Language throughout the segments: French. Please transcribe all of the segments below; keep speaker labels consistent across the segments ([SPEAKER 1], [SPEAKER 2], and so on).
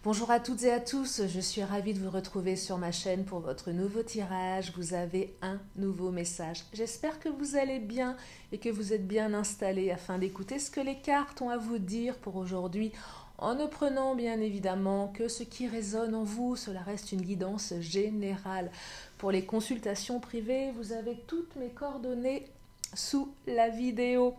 [SPEAKER 1] Bonjour à toutes et à tous, je suis ravie de vous retrouver sur ma chaîne pour votre nouveau tirage. Vous avez un nouveau message. J'espère que vous allez bien et que vous êtes bien installés afin d'écouter ce que les cartes ont à vous dire pour aujourd'hui, en ne prenant bien évidemment que ce qui résonne en vous. Cela reste une guidance générale. Pour les consultations privées, vous avez toutes mes coordonnées sous la vidéo.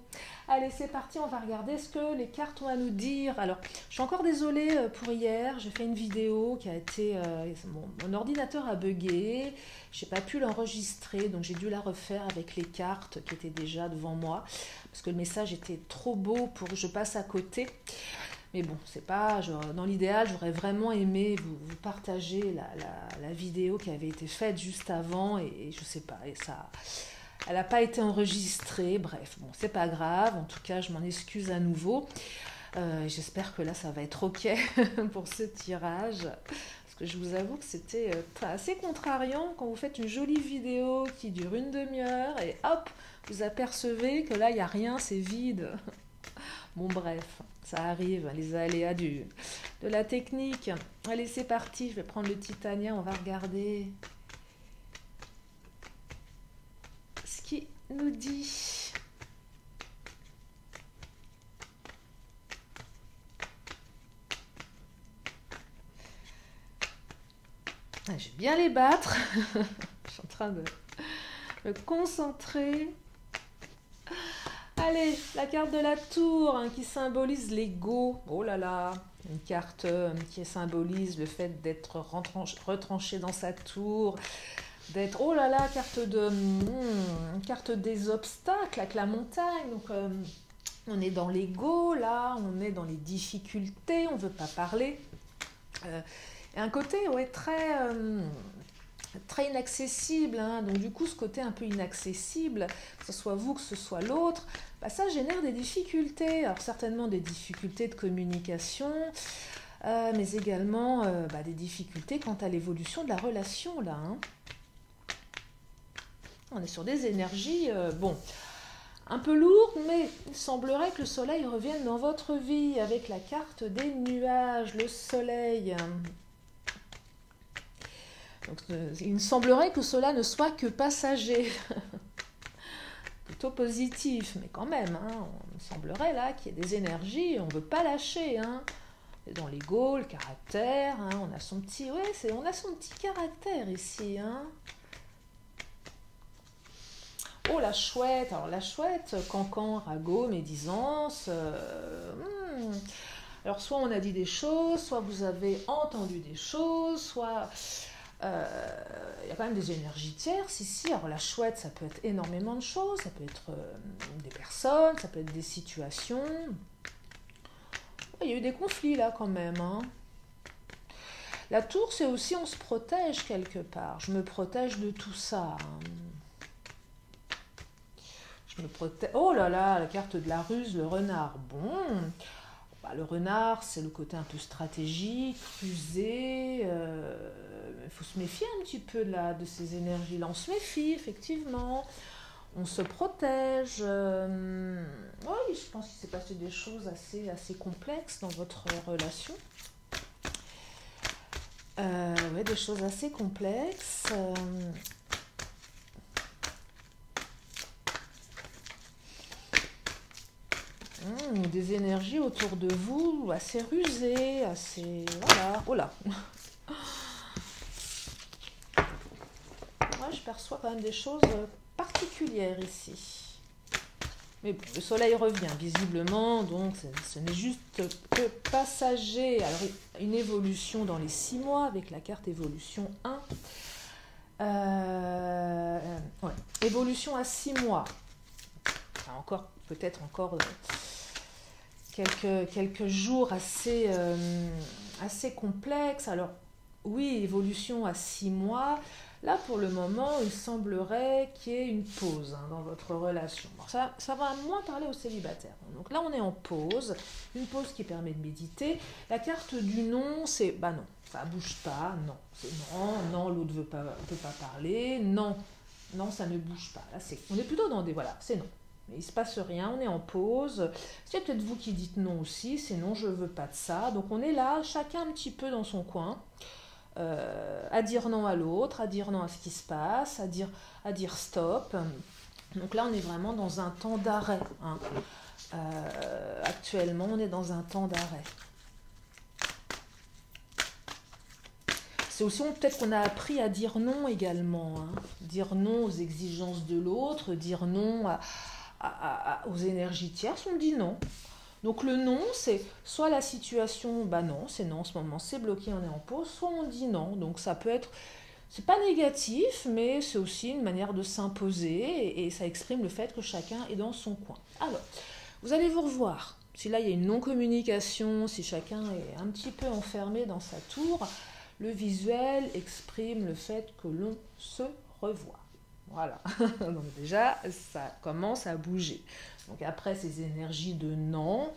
[SPEAKER 1] Allez, c'est parti, on va regarder ce que les cartes ont à nous dire. Alors, je suis encore désolée pour hier, j'ai fait une vidéo qui a été... mon ordinateur a bugué, j'ai pas pu l'enregistrer, donc j'ai dû la refaire avec les cartes qui étaient déjà devant moi, parce que le message était trop beau pour que je passe à côté. Mais bon, c'est pas, dans l'idéal, j'aurais vraiment aimé vous partager la vidéo qui avait été faite juste avant, et je sais pas, et ça... Elle n'a pas été enregistrée, bref, bon, c'est pas grave, en tout cas, je m'en excuse à nouveau. J'espère que là, ça va être OK pour ce tirage, parce que je vous avoue que c'était assez contrariant quand vous faites une jolie vidéo qui dure une demi-heure, et hop, vous apercevez que là, il n'y a rien, c'est vide. Bon, bref, ça arrive, les aléas de la technique. Allez, c'est parti, je vais prendre le Titania, on va regarder... qui nous dit. Ah, je vais bien les battre. Je suis en train de me concentrer. Allez, la carte de la tour hein, qui symbolise l'ego. Oh là là, une carte qui symbolise le fait d'être retranché dans sa tour. D'être, oh là là, carte des obstacles avec la montagne. Donc, on est dans l'ego, là, on est dans les difficultés, on ne veut pas parler. Et un côté, ouais, très inaccessible. Hein. Donc, du coup, ce côté un peu inaccessible, que ce soit vous, que ce soit l'autre, bah, ça génère des difficultés. Alors, certainement des difficultés de communication, mais également des difficultés quant à l'évolution de la relation, là. Hein. On est sur des énergies, un peu lourdes, mais il semblerait que le soleil revienne dans votre vie avec la carte des nuages, le soleil. Donc, il semblerait que cela ne soit que passager. Plutôt positif, mais quand même, hein, il semblerait là qu'il y ait des énergies, on ne veut pas lâcher. Hein. Dans l'ego, le caractère, hein, on a son petit caractère ici. Hein. Oh la chouette, alors la chouette, cancan, ragot, médisance. Alors soit on a dit des choses, soit vous avez entendu des choses, soit il y a quand même des énergies tierces ici. Alors la chouette, ça peut être énormément de choses, ça peut être des personnes, ça peut être des situations. Il y a eu des conflits là quand même. Hein. La tour, c'est aussi on se protège quelque part. Je me protège de tout ça. Hein. Oh là là, la carte de la ruse, le renard. Bon, le renard, c'est le côté un peu stratégique, rusé. Il faut se méfier un petit peu de ces énergies-là. On se méfie, effectivement. On se protège. Oui, je pense qu'il s'est passé des choses assez complexes dans votre relation. Oui, des choses assez complexes. Des énergies autour de vous assez rusées, assez... Voilà. Oh là. Moi, je perçois quand même des choses particulières ici. Mais bon, le soleil revient visiblement, donc ce n'est juste que passager. Alors, une évolution dans les 6 mois avec la carte évolution 1. Ouais. Évolution à 6 mois. Enfin, peut-être encore... quelques jours assez complexes. Alors, oui, évolution à 6 mois. Là, pour le moment, il semblerait qu'il y ait une pause dans votre relation. Bon, ça va moins parler aux célibataires. Donc là, on est en pause. Une pause qui permet de méditer. La carte du non, c'est non, ça bouge pas. Non, c'est non, l'autre peut pas parler. Non, ça ne bouge pas. Là, on est plutôt dans des... Voilà, c'est non. Mais il ne se passe rien, on est en pause. C'est peut-être vous qui dites non aussi, c'est non, je ne veux pas de ça. Donc on est là, chacun un petit peu dans son coin, à dire non à l'autre, à dire non à ce qui se passe, à dire stop. Donc là, on est vraiment dans un temps d'arrêt. Hein. Actuellement, on est dans un temps d'arrêt. C'est aussi peut-être qu'on a appris à dire non également. Hein. Dire non aux exigences de l'autre, dire non aux énergies tierces, on dit non. Donc le non, c'est soit la situation, bah non, c'est non en ce moment, c'est bloqué, on est en pause, soit on dit non. Donc ça peut être, c'est pas négatif, mais c'est aussi une manière de s'imposer et ça exprime le fait que chacun est dans son coin. Alors, vous allez vous revoir. Si là il y a une non-communication, si chacun est un petit peu enfermé dans sa tour, le visuel exprime le fait que l'on se revoit. Voilà, donc déjà, ça commence à bouger. Donc après ces énergies de non,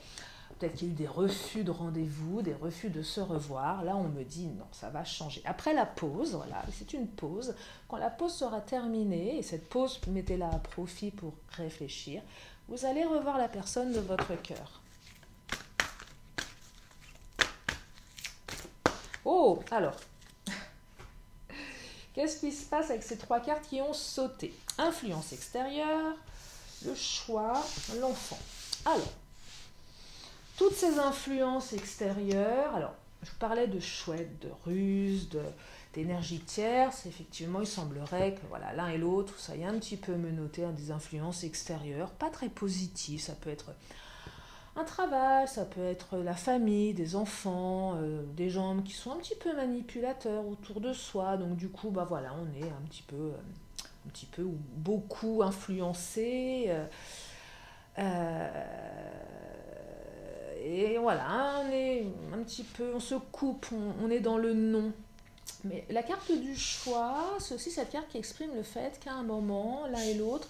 [SPEAKER 1] peut-être qu'il y a eu des refus de rendez-vous, des refus de se revoir. Là, on me dit non, ça va changer. Après la pause, voilà, c'est une pause. Quand la pause sera terminée, et cette pause, mettez-la à profit pour réfléchir, vous allez revoir la personne de votre cœur. Oh, alors, qu'est-ce qui se passe avec ces trois cartes qui ont sauté? Influence extérieure, le choix, l'enfant. Alors, toutes ces influences extérieures, alors, je vous parlais de chouette, de ruse, d'énergie tierce. Effectivement, il semblerait que voilà, l'un et l'autre, ça y est un petit peu menotté à des influences extérieures, pas très positives. Ça peut être un travail, ça peut être la famille, des enfants, des gens qui sont un petit peu manipulateurs autour de soi. Donc du coup, bah voilà, on est un petit peu ou beaucoup influencé. Et voilà, on est un petit peu, on se coupe, on est dans le non. Mais la carte du choix, c'est aussi cette carte qui exprime le fait qu'à un moment, l'un et l'autre,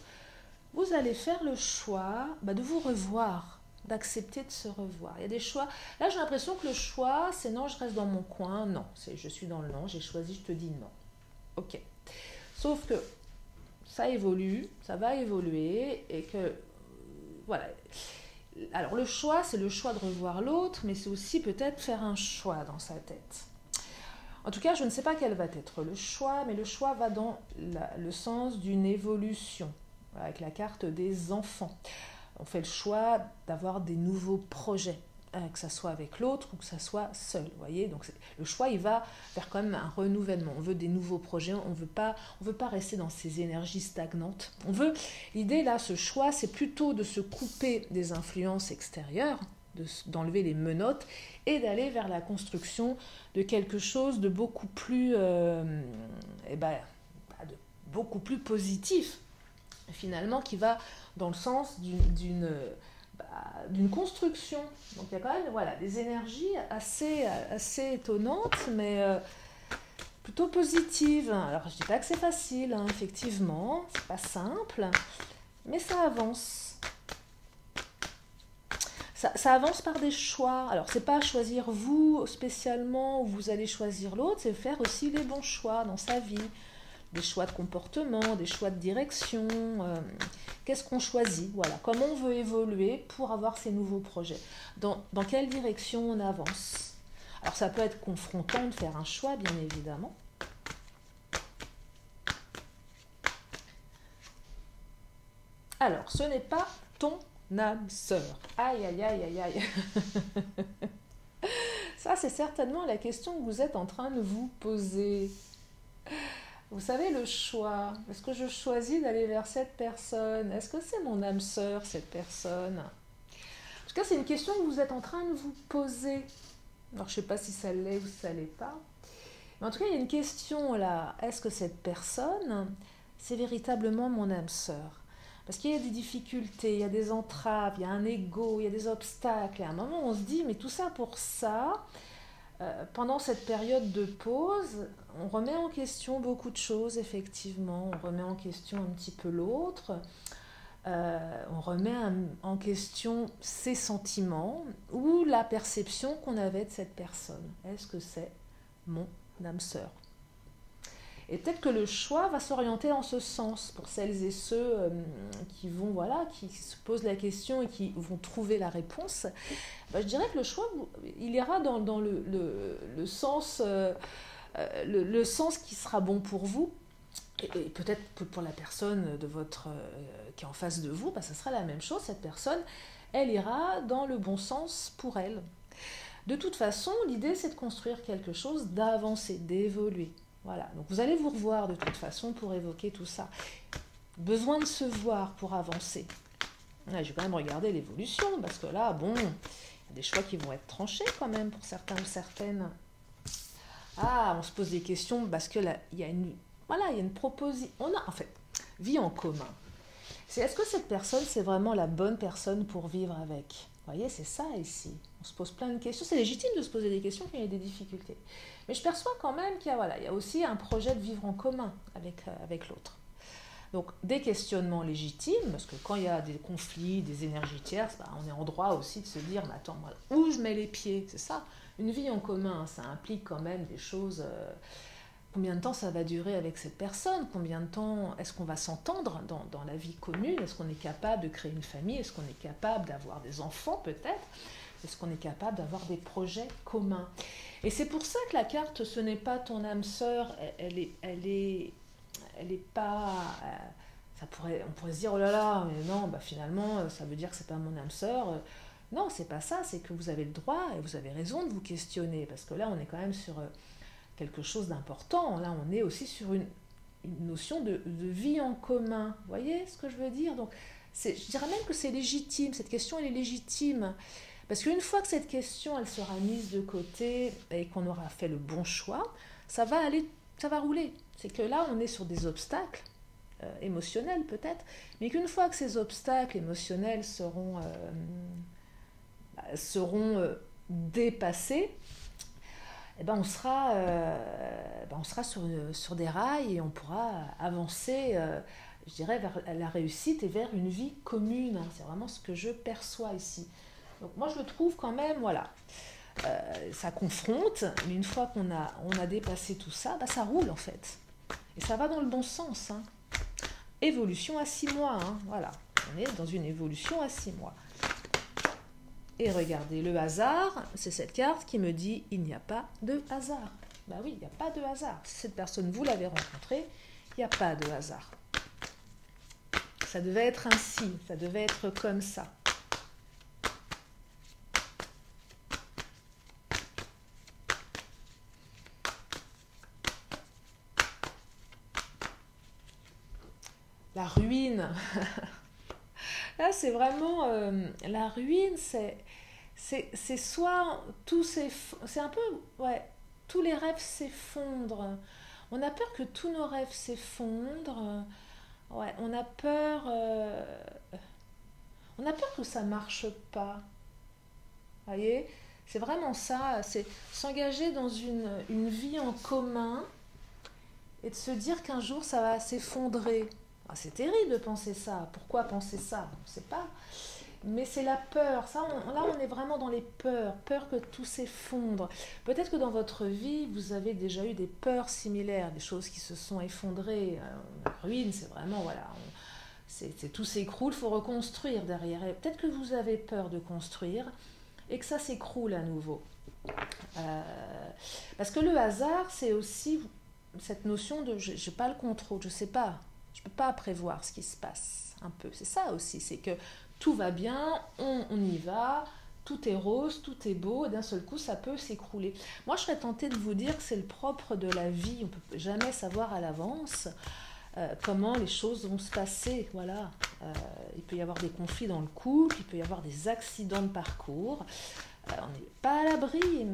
[SPEAKER 1] vous allez faire le choix de vous revoir, d'accepter de se revoir. Il y a des choix. Là, j'ai l'impression que le choix, c'est non, je reste dans mon coin. Non, c'est je suis dans le non, j'ai choisi, je te dis non. Ok. Sauf que ça évolue, ça va évoluer et que, voilà. Alors, le choix, c'est le choix de revoir l'autre, mais c'est aussi peut-être faire un choix dans sa tête. En tout cas, je ne sais pas quel va être le choix, mais le choix va dans le sens d'une évolution, avec la carte des enfants. On fait le choix d'avoir des nouveaux projets, que ça soit avec l'autre ou que ça soit seul. Vous voyez, donc le choix, il va vers quand même un renouvellement. On veut des nouveaux projets, on veut pas rester dans ces énergies stagnantes. L'idée là, ce choix, c'est plutôt de se couper des influences extérieures, d'enlever les menottes et d'aller vers la construction de quelque chose de beaucoup plus, beaucoup plus positif, finalement, qui va dans le sens d'une construction. Donc il y a quand même des énergies assez étonnantes, mais plutôt positives. Alors je ne dis pas que c'est facile, hein, effectivement, c'est pas simple, mais ça avance. Ça avance par des choix. Alors, c'est pas choisir vous spécialement ou vous allez choisir l'autre, c'est faire aussi les bons choix dans sa vie. Des choix de comportement, des choix de direction. Qu'est-ce qu'on choisit? Voilà. Comment on veut évoluer pour avoir ces nouveaux projets? Dans quelle direction on avance? Alors, ça peut être confrontant de faire un choix, bien évidemment. Alors, ce n'est pas ton âme sœur. Aïe, aïe, aïe, aïe, aïe. Ça, c'est certainement la question que vous êtes en train de vous poser. Vous savez, le choix. Est-ce que je choisis d'aller vers cette personne? Est-ce que c'est mon âme sœur, cette personne? En tout cas, c'est une question que vous êtes en train de vous poser. Alors, je ne sais pas si ça l'est ou si ça ne l'est pas. Mais en tout cas, il y a une question là. Est-ce que cette personne, c'est véritablement mon âme sœur? Parce qu'il y a des difficultés, il y a des entraves, il y a un ego, il y a des obstacles. Et à un moment, on se dit, mais tout ça pour ça, pendant cette période de pause, on remet en question beaucoup de choses, effectivement. On remet en question un petit peu l'autre. On remet en question ses sentiments ou la perception qu'on avait de cette personne. Est-ce que c'est mon âme sœur? Et peut-être que le choix va s'orienter en ce sens pour celles et ceux qui vont, voilà, qui se posent la question et qui vont trouver la réponse. Je dirais que le choix, il ira dans le sens, le sens qui sera bon pour vous. Et peut-être que pour la personne qui est en face de vous, ça sera la même chose. Cette personne, elle ira dans le bon sens pour elle. De toute façon, l'idée, c'est de construire quelque chose, d'avancer, d'évoluer. Voilà, donc vous allez vous revoir de toute façon pour évoquer tout ça. Besoin de se voir pour avancer. Je vais quand même regarder l'évolution, parce que là, bon, il y a des choix qui vont être tranchés quand même pour certains ou certaines. Ah, on se pose des questions parce que là, il y a une proposition. On a, en fait, vie en commun. Est-ce que cette personne, c'est vraiment la bonne personne pour vivre avec? Vous voyez, c'est ça ici. On se pose plein de questions. C'est légitime de se poser des questions quand il y a des difficultés. Mais je perçois quand même qu'il y a aussi un projet de vivre en commun avec l'autre. Donc, des questionnements légitimes, parce que quand il y a des conflits, des énergies tierces, on est en droit aussi de se dire, mais attends, où je mets les pieds? C'est ça. Une vie en commun, ça implique quand même des choses... combien de temps ça va durer avec cette personne? Combien de temps est-ce qu'on va s'entendre dans la vie commune? Est-ce qu'on est capable de créer une famille? Est-ce qu'on est capable d'avoir des enfants peut-être? Est-ce qu'on est capable d'avoir des projets communs? Et c'est pour ça que la carte, ce n'est pas ton âme sœur, elle est pas... on pourrait se dire, oh là là, mais non, finalement, ça veut dire que c'est pas mon âme sœur. Non, c'est pas ça, c'est que vous avez le droit, et vous avez raison de vous questionner, parce que là, on est quand même sur quelque chose d'important. Là, on est aussi sur une notion de vie en commun. Vous voyez ce que je veux dire? Donc, je dirais même que c'est légitime, cette question, elle est légitime. Parce qu'une fois que cette question, elle sera mise de côté et qu'on aura fait le bon choix, ça va rouler. C'est que là, on est sur des obstacles émotionnels peut-être, mais qu'une fois que ces obstacles émotionnels seront dépassés, on sera sur des rails et on pourra avancer, je dirais, vers la réussite et vers une vie commune. C'est vraiment ce que je perçois ici. Donc moi, je le trouve quand même, voilà, ça confronte, mais une fois qu'on a dépassé tout ça, ça roule en fait. Et ça va dans le bon sens. Évolution à 6 mois, voilà. On est dans une évolution à 6 mois. Et regardez, le hasard, c'est cette carte qui me dit il n'y a pas de hasard. Oui, il n'y a pas de hasard. Si cette personne, vous l'avez rencontrée, il n'y a pas de hasard. Ça devait être ainsi, ça devait être comme ça. La ruine. Là, c'est vraiment... la ruine, c'est soit tout c'est un peu... Ouais, tous les rêves s'effondrent. On a peur que tous nos rêves s'effondrent. Ouais, on a peur que ça marche pas. Vous voyez? C'est vraiment ça. C'est s'engager dans une vie en commun et de se dire qu'un jour, ça va s'effondrer. C'est terrible de penser ça. Pourquoi penser ça? On ne sait pas. Mais c'est la peur. Là, on est vraiment dans les peurs. Peur que tout s'effondre. Peut-être que dans votre vie, vous avez déjà eu des peurs similaires, des choses qui se sont effondrées. La ruine, c'est vraiment, voilà, tout s'écroule, il faut reconstruire derrière. Et peut-être que vous avez peur de construire et que ça s'écroule à nouveau. Parce que le hasard, c'est aussi cette notion de je n'ai pas le contrôle, je ne sais pas. Je ne peux pas prévoir ce qui se passe, un peu. C'est ça aussi, c'est que tout va bien, on y va, tout est rose, tout est beau, et d'un seul coup, ça peut s'écrouler. Moi, je serais tentée de vous dire que c'est le propre de la vie. On ne peut jamais savoir à l'avance comment les choses vont se passer. Voilà. Il peut y avoir des conflits dans le couple, il peut y avoir des accidents de parcours. On n'est pas à l'abri.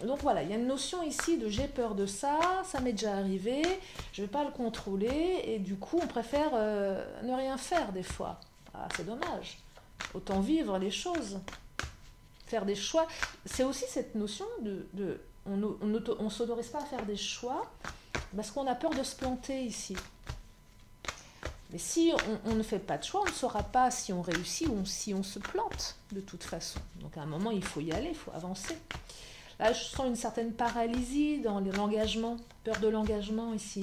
[SPEAKER 1] Donc voilà, il y a une notion ici de j'ai peur de ça, ça m'est déjà arrivé, je ne vais pas le contrôler, et du coup on préfère ne rien faire des fois. C'est dommage. Autant vivre les choses, faire des choix. C'est aussi cette notion on ne s'autorise pas à faire des choix parce qu'on a peur de se planter ici. Mais si on ne fait pas de choix, on ne saura pas si on réussit ou si on se plante, de toute façon. Donc à un moment, il faut y aller, il faut avancer. Là, je sens une certaine paralysie dans l'engagement, peur de l'engagement ici.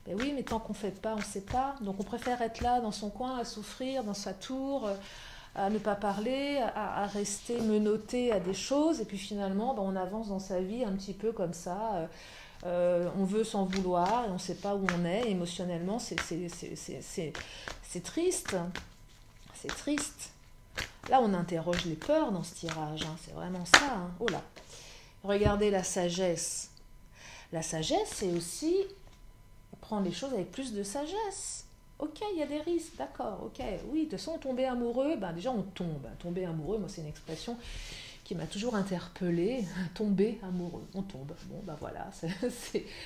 [SPEAKER 1] Ben oui, mais tant qu'on ne fait pas, on ne sait pas. Donc on préfère être là, dans son coin, à souffrir, dans sa tour, à ne pas parler, à rester menotté à des choses. Et puis finalement, ben, on avance dans sa vie un petit peu comme ça. On veut s'en vouloir et on ne sait pas où on est. Émotionnellement, c'est triste. C'est triste. Là, on interroge les peurs dans ce tirage. Hein. C'est vraiment ça. Hein. Oh là. Regardez la sagesse. La sagesse, c'est aussi prendre les choses avec plus de sagesse. Ok, il y a des risques, d'accord, ok. Oui, de toute façon, tomber amoureux, ben déjà on tombe. Tomber amoureux, moi c'est une expression qui m'a toujours interpellée. Tomber amoureux, on tombe. Bon, ben voilà,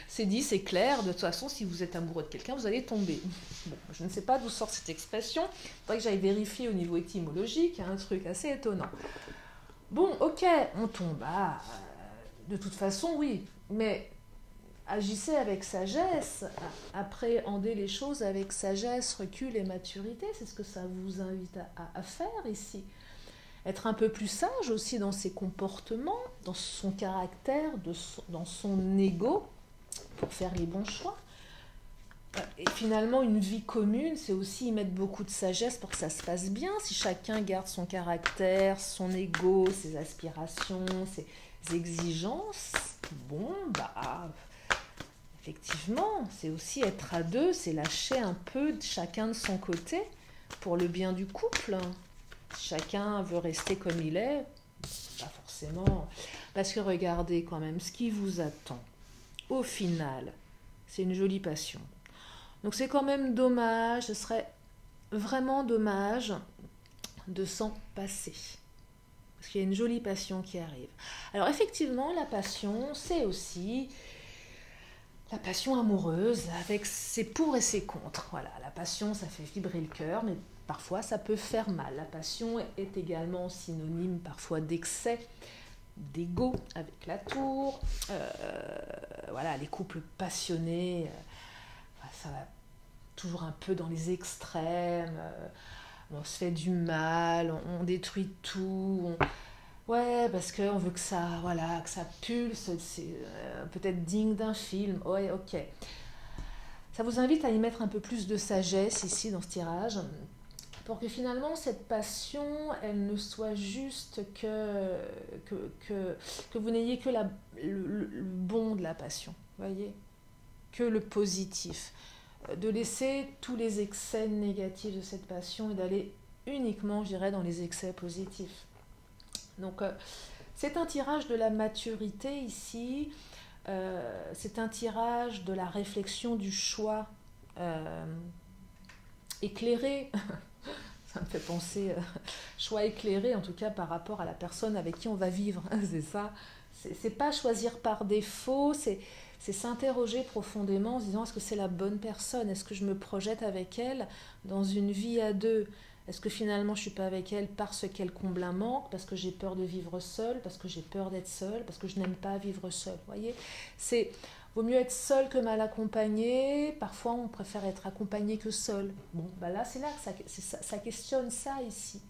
[SPEAKER 1] c'est dit, c'est clair. De toute façon, si vous êtes amoureux de quelqu'un, vous allez tomber. Bon, je ne sais pas d'où sort cette expression. Il faudrait que j'aille vérifier au niveau étymologique, il y a un truc assez étonnant. Bon, ok, on tombe. Ah, de toute façon, oui, mais agissez avec sagesse, appréhendez les choses avec sagesse, recul et maturité, c'est ce que ça vous invite à faire ici. Être un peu plus sage aussi dans ses comportements, dans son caractère, dans son ego, pour faire les bons choix. Et finalement, une vie commune, c'est aussi y mettre beaucoup de sagesse pour que ça se passe bien. Si chacun garde son caractère, son ego, ses aspirations, ses exigences, bon, bah... Effectivement, c'est aussi être à deux, c'est lâcher un peu chacun de son côté pour le bien du couple. Chacun veut rester comme il est, pas forcément. Parce que regardez quand même, ce qui vous attend, au final, c'est une jolie passion. Donc c'est quand même dommage, ce serait vraiment dommage de s'en passer. Parce qu'il y a une jolie passion qui arrive. Alors effectivement, la passion, c'est aussi... la passion amoureuse, avec ses pour et ses contre. Voilà, la passion, ça fait vibrer le cœur, mais parfois ça peut faire mal. La passion est également synonyme parfois d'excès, d'ego avec la tour. Voilà, les couples passionnés, ça va toujours un peu dans les extrêmes. On se fait du mal, on détruit tout. Ouais, parce qu'on veut que ça, voilà, que ça pulse, c'est peut-être digne d'un film. Ouais, ok. Ça vous invite à y mettre un peu plus de sagesse ici dans ce tirage, pour que finalement cette passion, elle ne soit juste que vous n'ayez que le bon de la passion, voyez, que le positif. De laisser tous les excès négatifs de cette passion et d'aller uniquement, je dirais, dans les excès positifs. Donc, c'est un tirage de la maturité ici, c'est un tirage de la réflexion du choix éclairé. Ça me fait penser, choix éclairé en tout cas par rapport à la personne avec qui on va vivre, c'est ça. C'est pas choisir par défaut, c'est s'interroger profondément en se disant est-ce que c'est la bonne personne, est-ce que je me projette avec elle dans une vie à deux. Est-ce que finalement je ne suis pas avec elle parce qu'elle comble un manque, parce que j'ai peur de vivre seule, parce que j'ai peur d'être seule, parce que je n'aime pas vivre seule, voyez. Vaut mieux être seul que mal accompagné, parfois on préfère être accompagné que seul. Bon, bah là c'est là que ça questionne ça ici.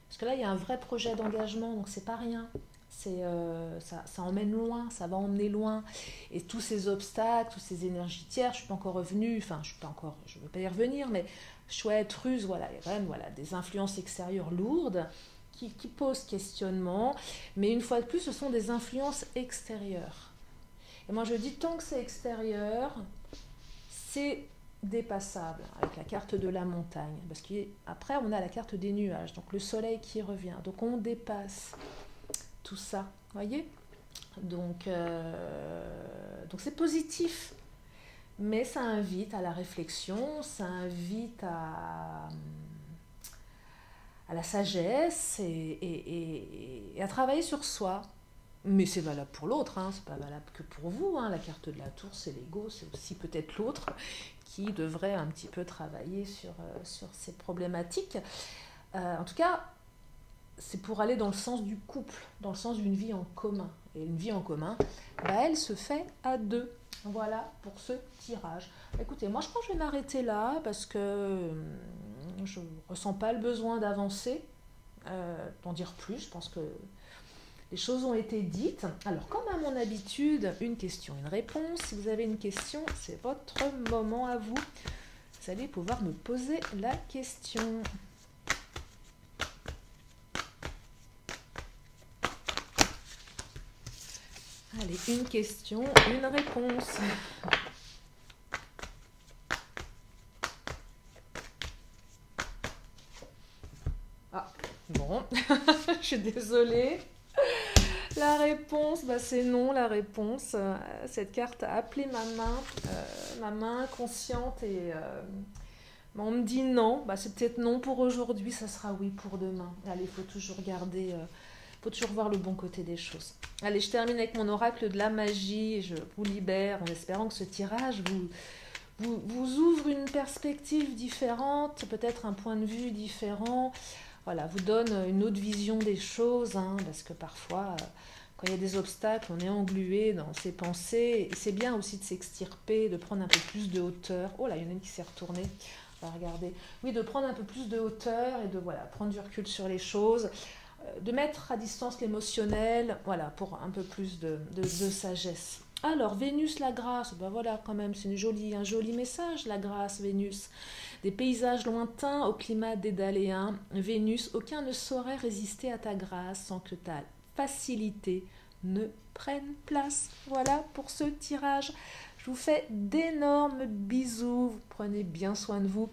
[SPEAKER 1] Parce que là il y a un vrai projet d'engagement, donc c'est pas rien. Ça emmène loin, ça va emmener loin. Et tous ces obstacles, toutes ces énergies tiers, je ne suis pas encore revenue, enfin je ne veux pas y revenir, mais chouette, ruse, voilà, il y a quand même des influences extérieures lourdes qui posent questionnement, mais une fois de plus, ce sont des influences extérieures. Et moi je dis, tant que c'est extérieur, c'est dépassable, avec la carte de la montagne, parce qu'après on a la carte des nuages, donc le soleil qui revient, donc on dépasse tout ça, voyez, donc c'est positif, mais ça invite à la réflexion, ça invite à la sagesse et à travailler sur soi. Mais c'est valable pour l'autre, hein, c'est pas valable que pour vous. Hein. La carte de la tour, c'est l'ego, c'est aussi peut-être l'autre qui devrait un petit peu travailler sur ces problématiques. En tout cas, c'est pour aller dans le sens du couple, dans le sens d'une vie en commun. Et une vie en commun, elle se fait à deux. Voilà pour ce tirage. Écoutez, moi je crois que je vais m'arrêter là parce que je ne ressens pas le besoin d'avancer, d'en dire plus. Je pense que Les choses ont été dites. Alors, comme à mon habitude, une question, une réponse. Si vous avez une question, c'est votre moment à vous. Vous allez pouvoir me poser la question. Allez, une question, une réponse. Ah, bon, je suis désolée. La réponse, bah c'est non, la réponse. Cette carte a appelé ma main consciente et on me dit non. Bah, c'est peut-être non pour aujourd'hui, ça sera oui pour demain. Allez, il faut toujours garder, faut toujours voir le bon côté des choses. Allez, je termine avec mon oracle de la magie et je vous libère en espérant que ce tirage vous ouvre une perspective différente, peut-être un point de vue différent. Voilà, vous donne une autre vision des choses, hein, parce que parfois, quand il y a des obstacles, on est englué dans ses pensées. Et c'est bien aussi de s'extirper, de prendre un peu plus de hauteur. Oh là, il y en a une qui s'est retournée. On va regarder. Oui, de prendre un peu plus de hauteur et de prendre du recul sur les choses. De mettre à distance l'émotionnel, voilà, pour un peu plus de sagesse. Alors, Vénus, la grâce, ben voilà, quand même, c'est un joli message, la grâce, Vénus. Des paysages lointains au climat dédaléen. Vénus, aucun ne saurait résister à ta grâce sans que ta facilité ne prenne place. Voilà pour ce tirage. Je vous fais d'énormes bisous. Vous prenez bien soin de vous.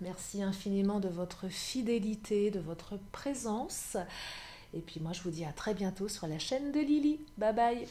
[SPEAKER 1] Merci infiniment de votre fidélité, de votre présence. Et puis moi, je vous dis à très bientôt sur la chaîne de Lily. Bye bye.